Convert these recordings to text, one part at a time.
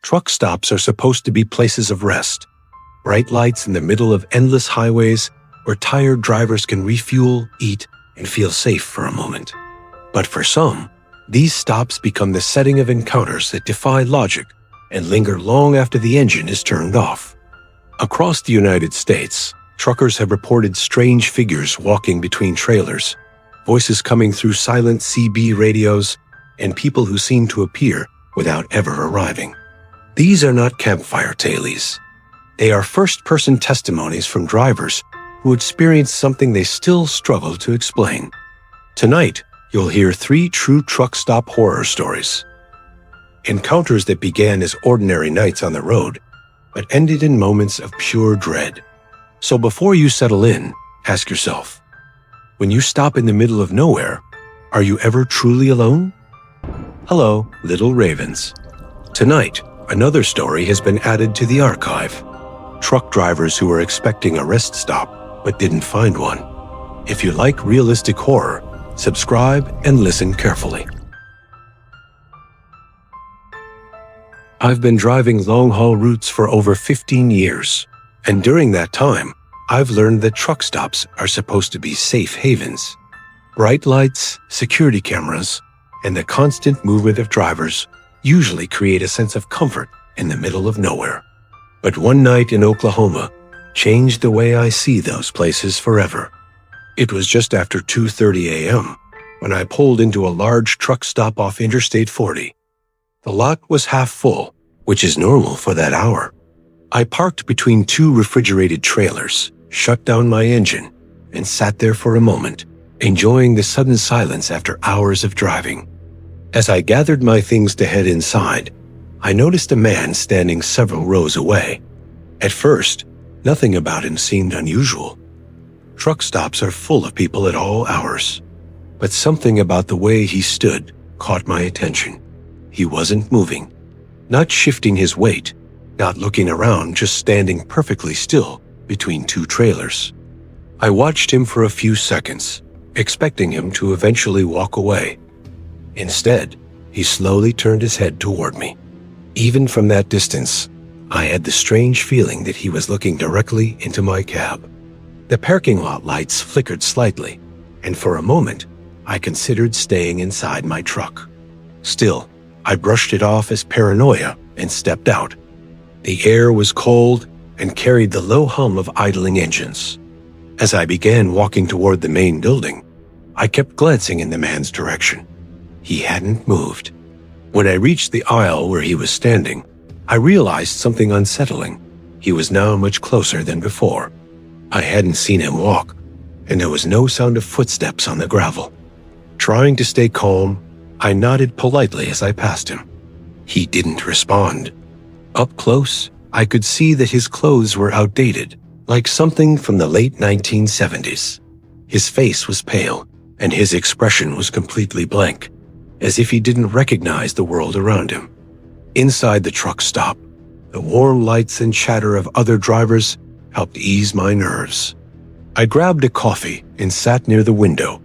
Truck stops are supposed to be places of rest, bright lights in the middle of endless highways where tired drivers can refuel, eat, and feel safe for a moment. But for some, these stops become the setting of encounters that defy logic and linger long after the engine is turned off. Across the United States, truckers have reported strange figures walking between trailers, voices coming through silent CB radios, and people who seem to appear without ever arriving. These are not campfire tales. They are first-person testimonies from drivers who experienced something they still struggle to explain. Tonight, you'll hear 3 true truck stop horror stories. Encounters that began as ordinary nights on the road, but ended in moments of pure dread. So before you settle in, ask yourself, when you stop in the middle of nowhere, are you ever truly alone? Hello, little ravens. Tonight, another story has been added to the archive. Truck drivers who were expecting a rest stop but didn't find one. If you like realistic horror, subscribe and listen carefully. I've been driving long-haul routes for over 15 years, and during that time, I've learned that truck stops are supposed to be safe havens. Bright lights, security cameras, and the constant movement of drivers usually create a sense of comfort in the middle of nowhere. But one night in Oklahoma changed the way I see those places forever. It was just after 2:30 a.m. when I pulled into a large truck stop off Interstate 40. The lot was half full, which is normal for that hour. I parked between 2 refrigerated trailers, shut down my engine, and sat there for a moment, enjoying the sudden silence after hours of driving. As I gathered my things to head inside, I noticed a man standing several rows away. At first, nothing about him seemed unusual. Truck stops are full of people at all hours, but something about the way he stood caught my attention. He wasn't moving, not shifting his weight, not looking around, just standing perfectly still between 2 trailers. I watched him for a few seconds, expecting him to eventually walk away. Instead, he slowly turned his head toward me. Even from that distance, I had the strange feeling that he was looking directly into my cab. The parking lot lights flickered slightly, and for a moment, I considered staying inside my truck. Still, I brushed it off as paranoia and stepped out. The air was cold and carried the low hum of idling engines. As I began walking toward the main building, I kept glancing in the man's direction. He hadn't moved. When I reached the aisle where he was standing, I realized something unsettling. He was now much closer than before. I hadn't seen him walk, and there was no sound of footsteps on the gravel. Trying to stay calm, I nodded politely as I passed him. He didn't respond. Up close, I could see that his clothes were outdated, like something from the late 1970s. His face was pale, and his expression was completely blank, as if he didn't recognize the world around him. Inside the truck stop, the warm lights and chatter of other drivers helped ease my nerves. I grabbed a coffee and sat near the window,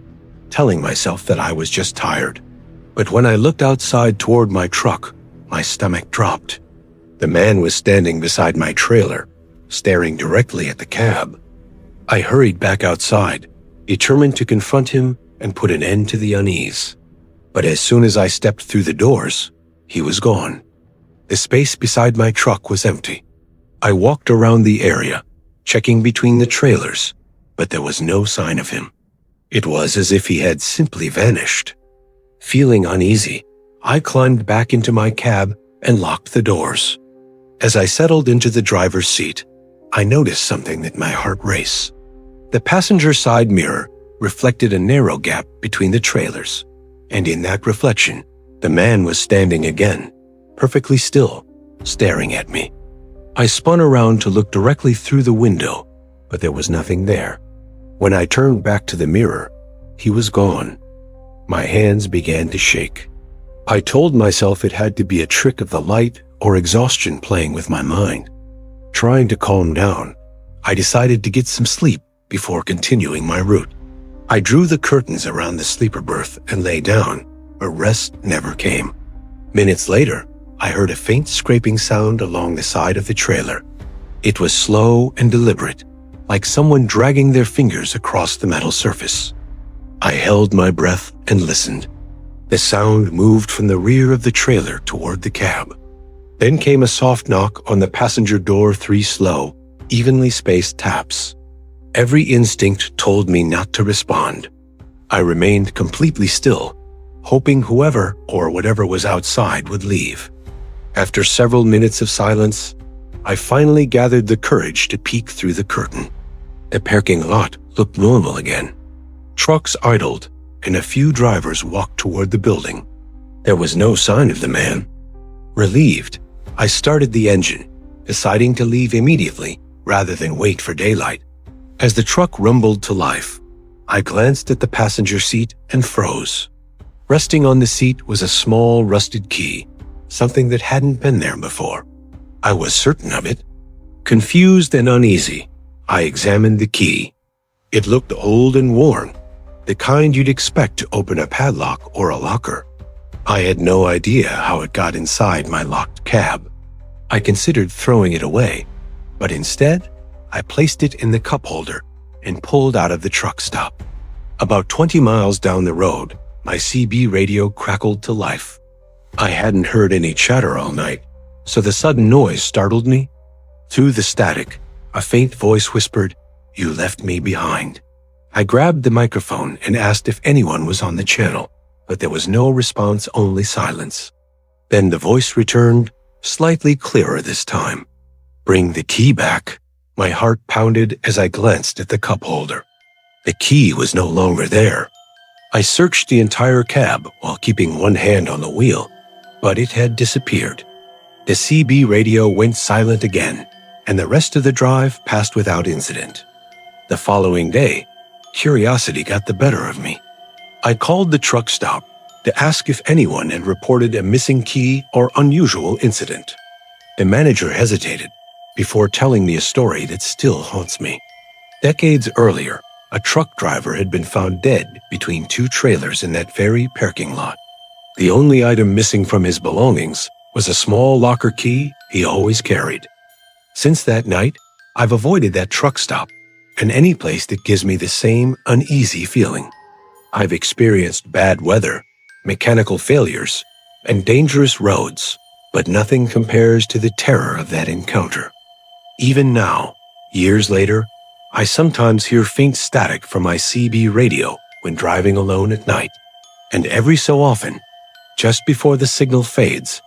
telling myself that I was just tired. But when I looked outside toward my truck, my stomach dropped. The man was standing beside my trailer, staring directly at the cab. I hurried back outside, determined to confront him and put an end to the unease. But as soon as I stepped through the doors, he was gone. The space beside my truck was empty. I walked around the area, checking between the trailers, but there was no sign of him. It was as if he had simply vanished. Feeling uneasy, I climbed back into my cab and locked the doors. As I settled into the driver's seat, I noticed something that my heart raced. The passenger side mirror reflected a narrow gap between the trailers, and in that reflection, the man was standing again, perfectly still, staring at me. I spun around to look directly through the window, but there was nothing there. When I turned back to the mirror, he was gone. My hands began to shake. I told myself it had to be a trick of the light or exhaustion playing with my mind. Trying to calm down, I decided to get some sleep before continuing my route. I drew the curtains around the sleeper berth and lay down, but rest never came. Minutes later, I heard a faint scraping sound along the side of the trailer. It was slow and deliberate, like someone dragging their fingers across the metal surface. I held my breath and listened. The sound moved from the rear of the trailer toward the cab. Then came a soft knock on the passenger door, 3 slow, evenly spaced taps. Every instinct told me not to respond. I remained completely still, hoping whoever or whatever was outside would leave. After several minutes of silence, I finally gathered the courage to peek through the curtain. The parking lot looked normal again. Trucks idled, and a few drivers walked toward the building. There was no sign of the man. Relieved, I started the engine, deciding to leave immediately rather than wait for daylight. As the truck rumbled to life, I glanced at the passenger seat and froze. Resting on the seat was a small rusted key, something that hadn't been there before. I was certain of it. Confused and uneasy, I examined the key. It looked old and worn, the kind you'd expect to open a padlock or a locker. I had no idea how it got inside my locked cab. I considered throwing it away, but instead, I placed it in the cup holder and pulled out of the truck stop. About 20 miles down the road, my CB radio crackled to life. I hadn't heard any chatter all night, so the sudden noise startled me. Through the static, a faint voice whispered, "You left me behind." I grabbed the microphone and asked if anyone was on the channel, but there was no response, only silence. Then the voice returned, slightly clearer this time. "Bring the key back." My heart pounded as I glanced at the cup holder. The key was no longer there. I searched the entire cab while keeping one hand on the wheel, but it had disappeared. The CB radio went silent again, and the rest of the drive passed without incident. The following day, curiosity got the better of me. I called the truck stop to ask if anyone had reported a missing key or unusual incident. The manager hesitated before telling me a story that still haunts me. Decades earlier, a truck driver had been found dead between 2 trailers in that very parking lot. The only item missing from his belongings was a small locker key he always carried. Since that night, I've avoided that truck stop and any place that gives me the same uneasy feeling. I've experienced bad weather, mechanical failures, and dangerous roads, but nothing compares to the terror of that encounter. Even now, years later, I sometimes hear faint static from my CB radio when driving alone at night. And every so often, just before the signal fades,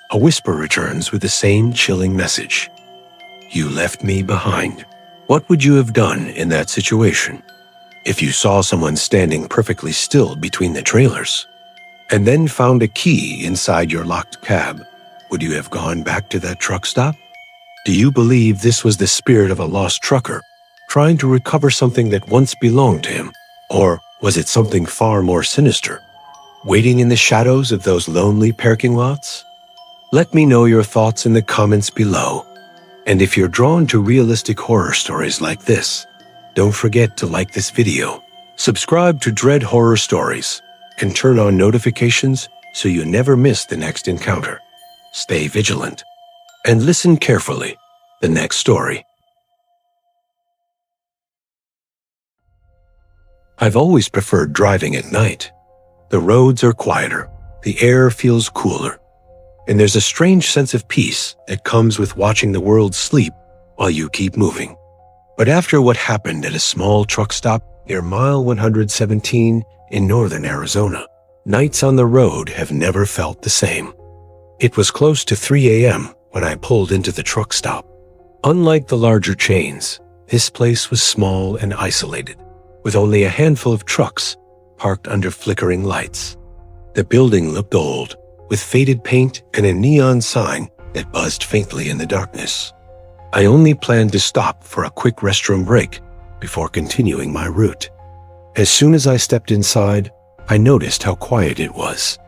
a whisper returns with the same chilling message. "You left me behind." What would you have done in that situation? If you saw someone standing perfectly still between the trailers, and then found a key inside your locked cab, would you have gone back to that truck stop? Do you believe this was the spirit of a lost trucker trying to recover something that once belonged to him? Or was it something far more sinister, waiting in the shadows of those lonely parking lots? Let me know your thoughts in the comments below. And if you're drawn to realistic horror stories like this, don't forget to like this video, subscribe to Dread Horror Stories, and turn on notifications so you never miss the next encounter. Stay vigilant and listen carefully. The next story. I've always preferred driving at night. The roads are quieter, the air feels cooler, and there's a strange sense of peace that comes with watching the world sleep while you keep moving. But after what happened at a small truck stop near mile 117 in northern Arizona, nights on the road have never felt the same. It was close to 3 a.m. when I pulled into the truck stop. Unlike the larger chains, this place was small and isolated, with only a handful of trucks parked under flickering lights. The building looked old, with faded paint and a neon sign that buzzed faintly in the darkness. I only planned to stop for a quick restroom break before continuing my route. As soon as I stepped inside, I noticed how quiet it was.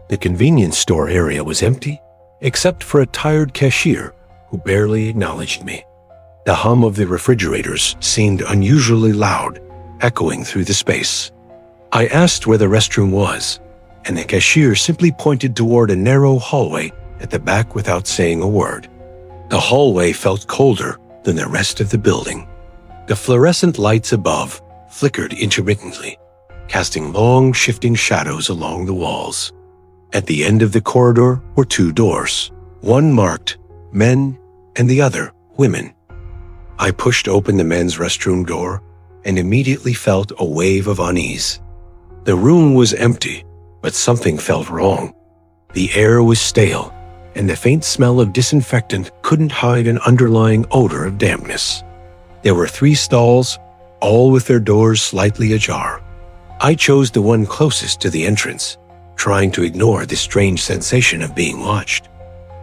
The convenience store area was empty, except for a tired cashier who barely acknowledged me. The hum of the refrigerators seemed unusually loud, echoing through the space. I asked where the restroom was, and the cashier simply pointed toward a narrow hallway at the back without saying a word. The hallway felt colder than the rest of the building. The fluorescent lights above flickered intermittently, casting long, shifting shadows along the walls. At the end of the corridor were two doors, one marked men and the other women. I pushed open the men's restroom door and immediately felt a wave of unease. The room was empty, but something felt wrong. The air was stale, and the faint smell of disinfectant couldn't hide an underlying odor of dampness. There were 3 stalls, all with their doors slightly ajar. I chose the one closest to the entrance, trying to ignore the strange sensation of being watched.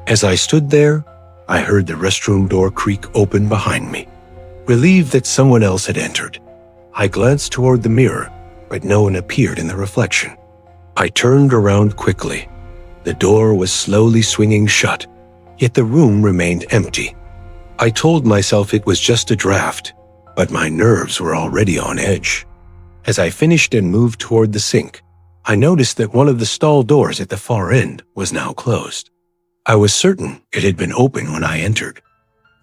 As I stood there, I heard the restroom door creak open behind me. Relieved that someone else had entered, I glanced toward the mirror, but no one appeared in the reflection. I turned around quickly. The door was slowly swinging shut, yet the room remained empty. I told myself it was just a draft, but my nerves were already on edge. As I finished and moved toward the sink, I noticed that one of the stall doors at the far end was now closed. I was certain it had been open when I entered.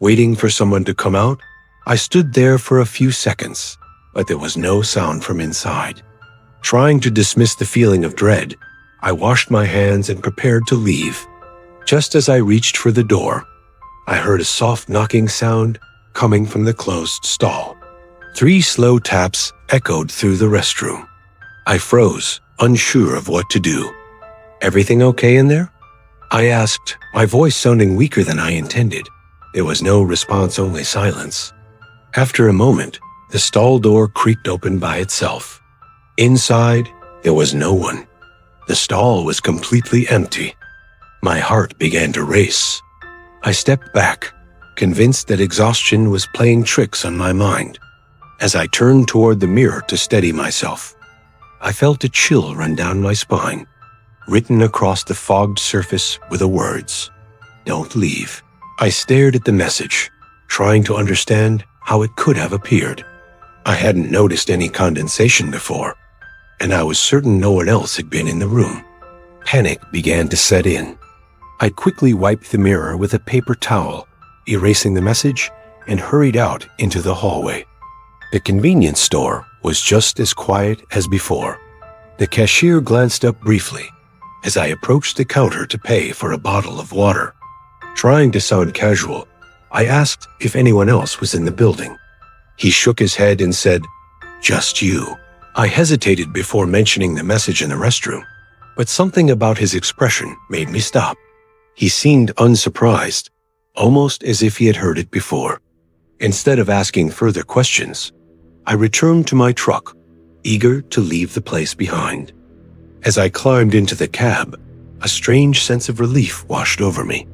Waiting for someone to come out, I stood there for a few seconds, but there was no sound from inside. Trying to dismiss the feeling of dread, I washed my hands and prepared to leave. Just as I reached for the door, I heard a soft knocking sound coming from the closed stall. 3 slow taps echoed through the restroom. I froze, unsure of what to do. "Everything okay in there?" I asked, my voice sounding weaker than I intended. There was no response, only silence. After a moment, the stall door creaked open by itself. Inside, there was no one. The stall was completely empty. My heart began to race. I stepped back, convinced that exhaustion was playing tricks on my mind. As I turned toward the mirror to steady myself, I felt a chill run down my spine. Written across the fogged surface were the words, "Don't leave." I stared at the message, trying to understand how it could have appeared. I hadn't noticed any condensation before, and I was certain no one else had been in the room. Panic began to set in. I quickly wiped the mirror with a paper towel, erasing the message, and hurried out into the hallway. The convenience store was just as quiet as before. The cashier glanced up briefly as I approached the counter to pay for a bottle of water. Trying to sound casual, I asked if anyone else was in the building. He shook his head and said, "Just you." I hesitated before mentioning the message in the restroom, but something about his expression made me stop. He seemed unsurprised, almost as if he had heard it before. Instead of asking further questions, I returned to my truck, eager to leave the place behind. As I climbed into the cab, a strange sense of relief washed over me.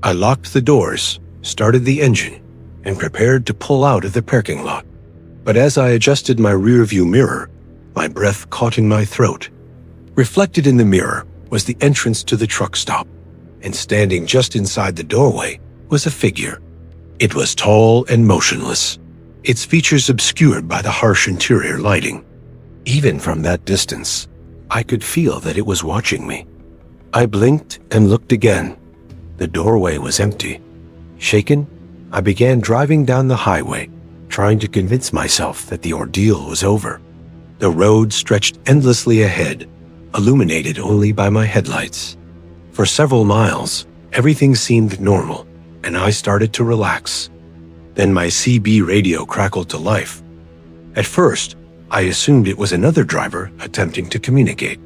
I locked the doors, started the engine, and prepared to pull out of the parking lot. But as I adjusted my rearview mirror, my breath caught in my throat. Reflected in the mirror was the entrance to the truck stop, and standing just inside the doorway was a figure. It was tall and motionless, its features obscured by the harsh interior lighting. Even from that distance, I could feel that it was watching me. I blinked and looked again. The doorway was empty. Shaken, I began driving down the highway, trying to convince myself that the ordeal was over. The road stretched endlessly ahead, illuminated only by my headlights. For several miles, everything seemed normal, and I started to relax. Then my CB radio crackled to life. At first, I assumed it was another driver attempting to communicate,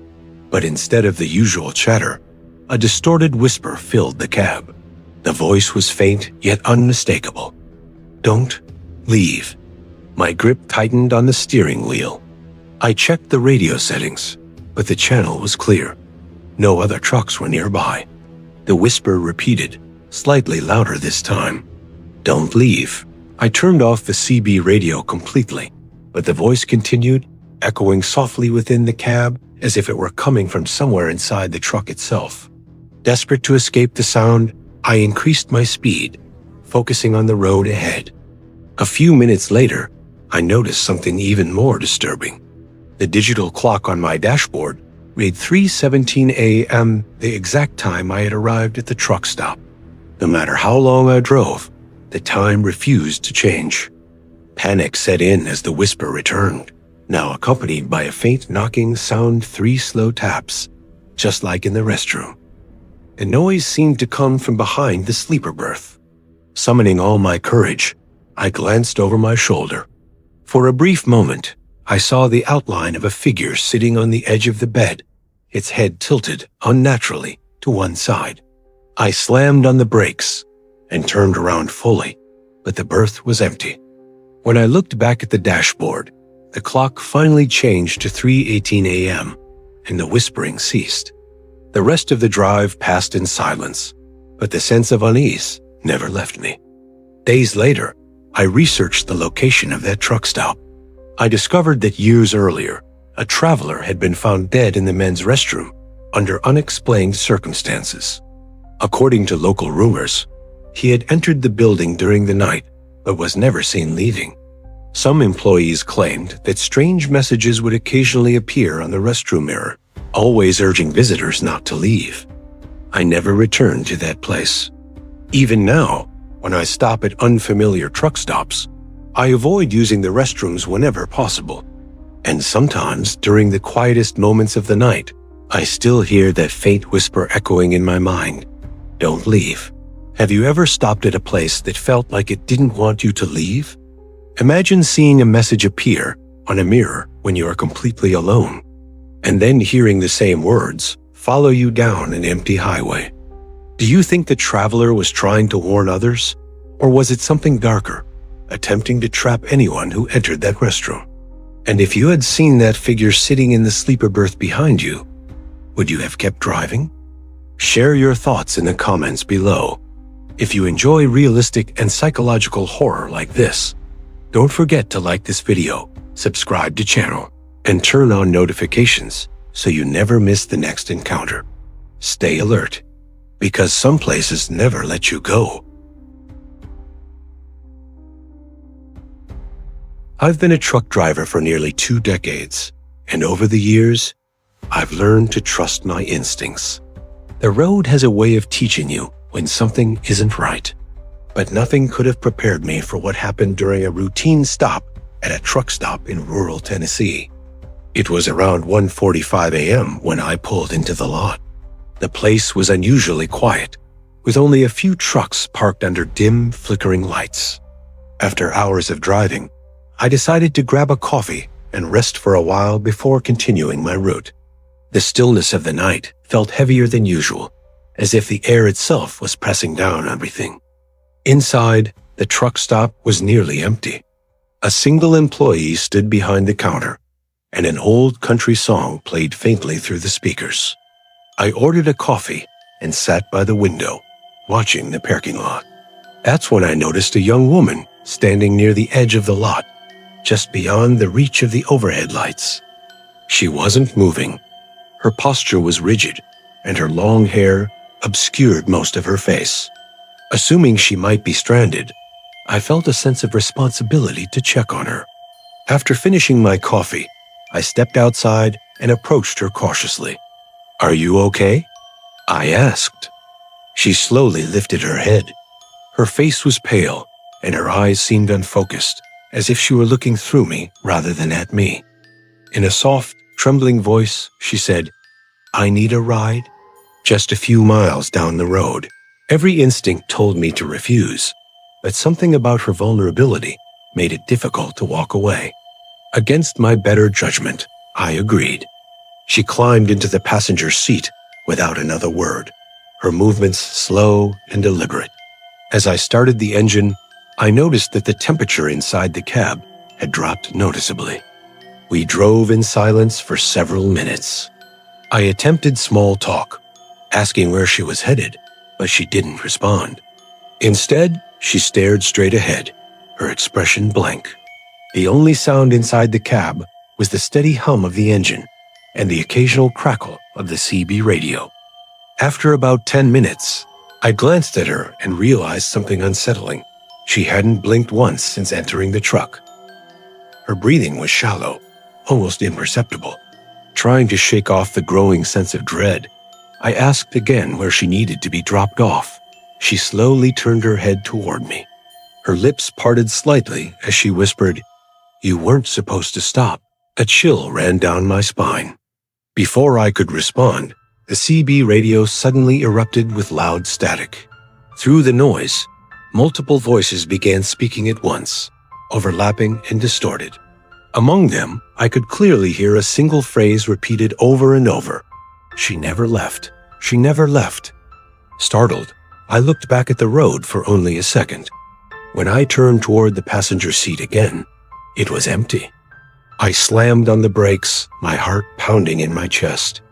but instead of the usual chatter, a distorted whisper filled the cab. The voice was faint yet unmistakable. "Don't leave." My grip tightened on the steering wheel. I checked the radio settings, but the channel was clear. No other trucks were nearby. The whisper repeated, slightly louder this time. "Don't leave." I turned off the CB radio completely, but the voice continued, echoing softly within the cab as if it were coming from somewhere inside the truck itself. Desperate to escape the sound, I increased my speed, focusing on the road ahead. A few minutes later, I noticed something even more disturbing. The digital clock on my dashboard read 3:17 a.m., the exact time I had arrived at the truck stop. No matter how long I drove, the time refused to change. Panic set in as the whisper returned, now accompanied by a faint knocking sound, 3 slow taps, just like in the restroom. The noise seemed to come from behind the sleeper berth. Summoning all my courage, I glanced over my shoulder. For a brief moment, I saw the outline of a figure sitting on the edge of the bed, its head tilted unnaturally to one side. I slammed on the brakes and turned around fully, but the berth was empty. When I looked back at the dashboard, the clock finally changed to 3:18 a.m., and the whispering ceased. The rest of the drive passed in silence, but the sense of unease never left me. Days later, I researched the location of that truck stop. I discovered that years earlier, a traveler had been found dead in the men's restroom under unexplained circumstances. According to local rumors, he had entered the building during the night but was never seen leaving. Some employees claimed that strange messages would occasionally appear on the restroom mirror, always urging visitors not to leave. I never returned to that place. Even now, when I stop at unfamiliar truck stops, I avoid using the restrooms whenever possible. And sometimes, during the quietest moments of the night, I still hear that faint whisper echoing in my mind. Don't leave. Have you ever stopped at a place that felt like it didn't want you to leave? Imagine seeing a message appear on a mirror when you are completely alone, and then hearing the same words follow you down an empty highway. Do you think the traveler was trying to warn others, or was it something darker, attempting to trap anyone who entered that restroom? And if you had seen that figure sitting in the sleeper berth behind you, would you have kept driving? Share your thoughts in the comments below. If you enjoy realistic and psychological horror like this, don't forget to like this video, subscribe to channel, and turn on notifications so you never miss the next encounter. Stay alert, because some places never let you go. I've been a truck driver for nearly 2 decades, and over the years, I've learned to trust my instincts. The road has a way of teaching you when something isn't right, but nothing could have prepared me for what happened during a routine stop at a truck stop in rural Tennessee. It was around 1:45 a.m. when I pulled into the lot. The place was unusually quiet, with only a few trucks parked under dim, flickering lights. After hours of driving, I decided to grab a coffee and rest for a while before continuing my route. The stillness of the night felt heavier than usual, as if the air itself was pressing down on everything. Inside, the truck stop was nearly empty. A single employee stood behind the counter, and an old country song played faintly through the speakers. I ordered a coffee and sat by the window, watching the parking lot. That's when I noticed a young woman standing near the edge of the lot, just beyond the reach of the overhead lights. She wasn't moving. Her posture was rigid, and her long hair obscured most of her face. Assuming she might be stranded, I felt a sense of responsibility to check on her. After finishing my coffee, I stepped outside and approached her cautiously. "Are you okay?" I asked. She slowly lifted her head. Her face was pale, and her eyes seemed unfocused, as if she were looking through me rather than at me. In a soft, trembling voice, she said, "I need a ride." Just a few miles down the road, every instinct told me to refuse, but something about her vulnerability made it difficult to walk away. Against my better judgment, I agreed. She climbed into the passenger seat without another word, her movements slow and deliberate. As I started the engine, I noticed that the temperature inside the cab had dropped noticeably. We drove in silence for several minutes. I attempted small talk, asking where she was headed, but she didn't respond. Instead, she stared straight ahead, her expression blank. The only sound inside the cab was the steady hum of the engine and the occasional crackle of the CB radio. After about 10 minutes, I glanced at her and realized something unsettling. She hadn't blinked once since entering the truck. Her breathing was shallow, almost imperceptible, Trying to shake off the growing sense of dread, I asked again where she needed to be dropped off. She slowly turned her head toward me. Her lips parted slightly as she whispered, "You weren't supposed to stop." A chill ran down my spine. Before I could respond, the CB radio suddenly erupted with loud static. Through the noise, multiple voices began speaking at once, overlapping and distorted. Among them, I could clearly hear a single phrase repeated over and over. "She never left. She never left." Startled, I looked back at the road for only a second. When I turned toward the passenger seat again, it was empty. I slammed on the brakes, my heart pounding in my chest.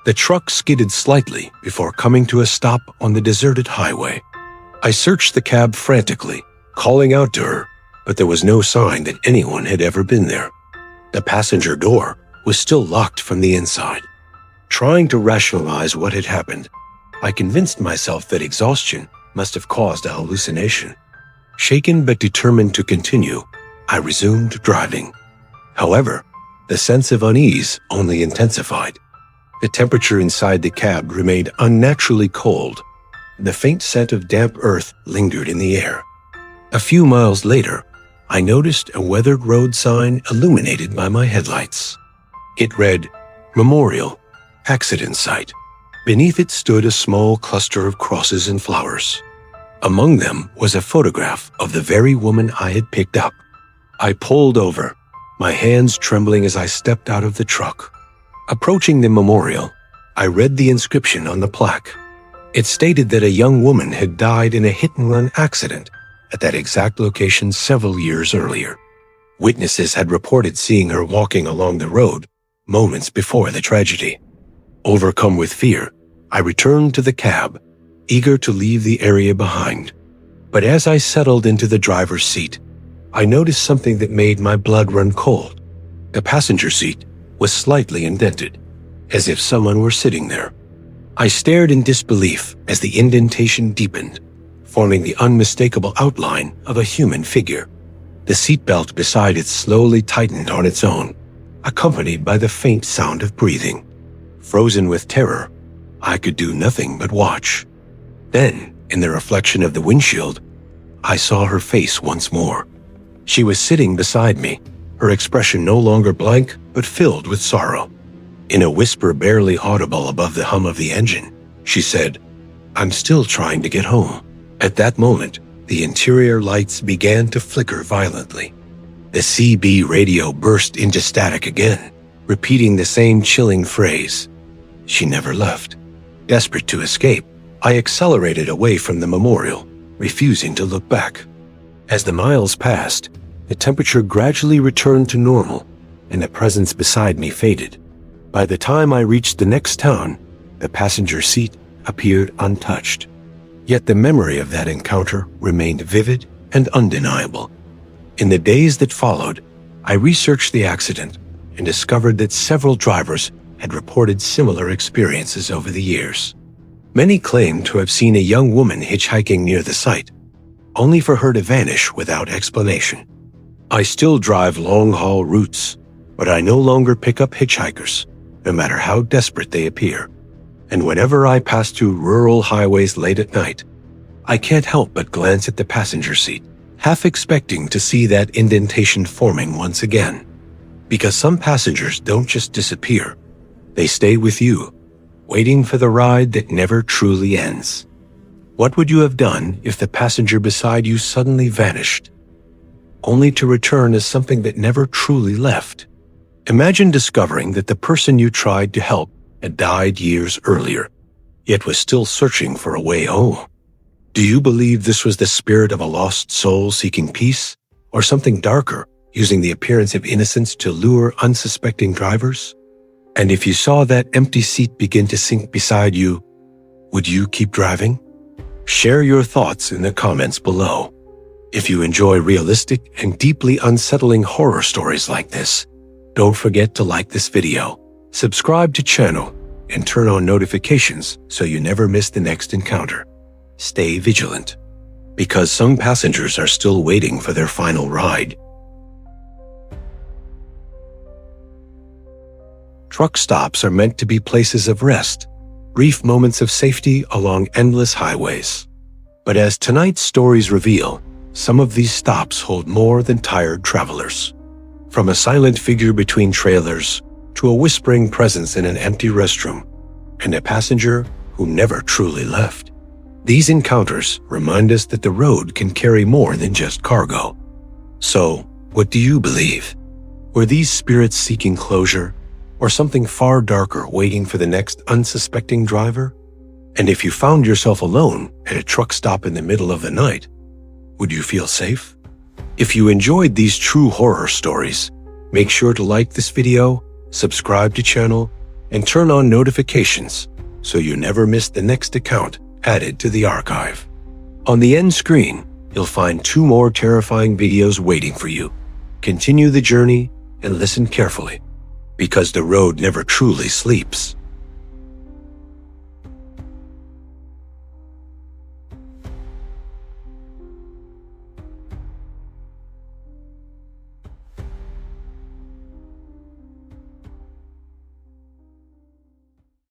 The truck skidded slightly before coming to a stop on the deserted highway. I searched the cab frantically, calling out to her, but there was no sign that anyone had ever been there. The passenger door was still locked from the inside. Trying to rationalize what had happened, I convinced myself that exhaustion must have caused a hallucination. Shaken but determined to continue, I resumed driving. However, the sense of unease only intensified. The temperature inside the cab remained unnaturally cold. The faint scent of damp earth lingered in the air. A few miles later, I noticed a weathered road sign illuminated by my headlights. It read, "Memorial, Accident Site." Beneath it stood a small cluster of crosses and flowers. Among them was a photograph of the very woman I had picked up. I pulled over, my hands trembling as I stepped out of the truck. Approaching the memorial, I read the inscription on the plaque. It stated that a young woman had died in a hit-and-run accident at that exact location several years earlier. Witnesses had reported seeing her walking along the road moments before the tragedy. Overcome with fear, I returned to the cab, eager to leave the area behind. But as I settled into the driver's seat, I noticed something that made my blood run cold. The passenger seat was slightly indented, as if someone were sitting there. I stared in disbelief as the indentation deepened, forming the unmistakable outline of a human figure. The seatbelt beside it slowly tightened on its own, accompanied by the faint sound of breathing. Frozen with terror, I could do nothing but watch. Then, in the reflection of the windshield, I saw her face once more. She was sitting beside me, her expression no longer blank but filled with sorrow. In a whisper barely audible above the hum of the engine, she said, "I'm still trying to get home." At that moment, the interior lights began to flicker violently. The CB radio burst into static again, repeating the same chilling phrase. She never left. Desperate to escape, I accelerated away from the memorial, refusing to look back. As the miles passed, the temperature gradually returned to normal, and the presence beside me faded. By the time I reached the next town, the passenger seat appeared untouched. Yet the memory of that encounter remained vivid and undeniable. In the days that followed, I researched the accident and discovered that several drivers had reported similar experiences over the years. Many claimed to have seen a young woman hitchhiking near the site, only for her to vanish without explanation. I still drive long-haul routes, but I no longer pick up hitchhikers, no matter how desperate they appear. And whenever I pass through rural highways late at night, I can't help but glance at the passenger seat, half expecting to see that indentation forming once again. Because some passengers don't just disappear, they stay with you, waiting for the ride that never truly ends. What would you have done if the passenger beside you suddenly vanished, only to return as something that never truly left? Imagine discovering that the person you tried to help had died years earlier, yet was still searching for a way home. Do you believe this was the spirit of a lost soul seeking peace, or something darker, using the appearance of innocence to lure unsuspecting drivers? And if you saw that empty seat begin to sink beside you, would you keep driving? Share your thoughts in the comments below. If you enjoy realistic and deeply unsettling horror stories like this, don't forget to like this video, subscribe to channel, and turn on notifications so you never miss the next encounter. Stay vigilant, because some passengers are still waiting for their final ride. Truck stops are meant to be places of rest, brief moments of safety along endless highways. But as tonight's stories reveal, some of these stops hold more than tired travelers. From a silent figure between trailers to a whispering presence in an empty restroom, and a passenger who never truly left. These encounters remind us that the road can carry more than just cargo. So, what do you believe? Were these spirits seeking closure, or something far darker waiting for the next unsuspecting driver? And if you found yourself alone at a truck stop in the middle of the night, would you feel safe? If you enjoyed these true horror stories, make sure to like this video, subscribe to channel, and turn on notifications so you never miss the next account added to the archive. On the end screen, you'll find 2 more terrifying videos waiting for you. Continue the journey and listen carefully, because the road never truly sleeps.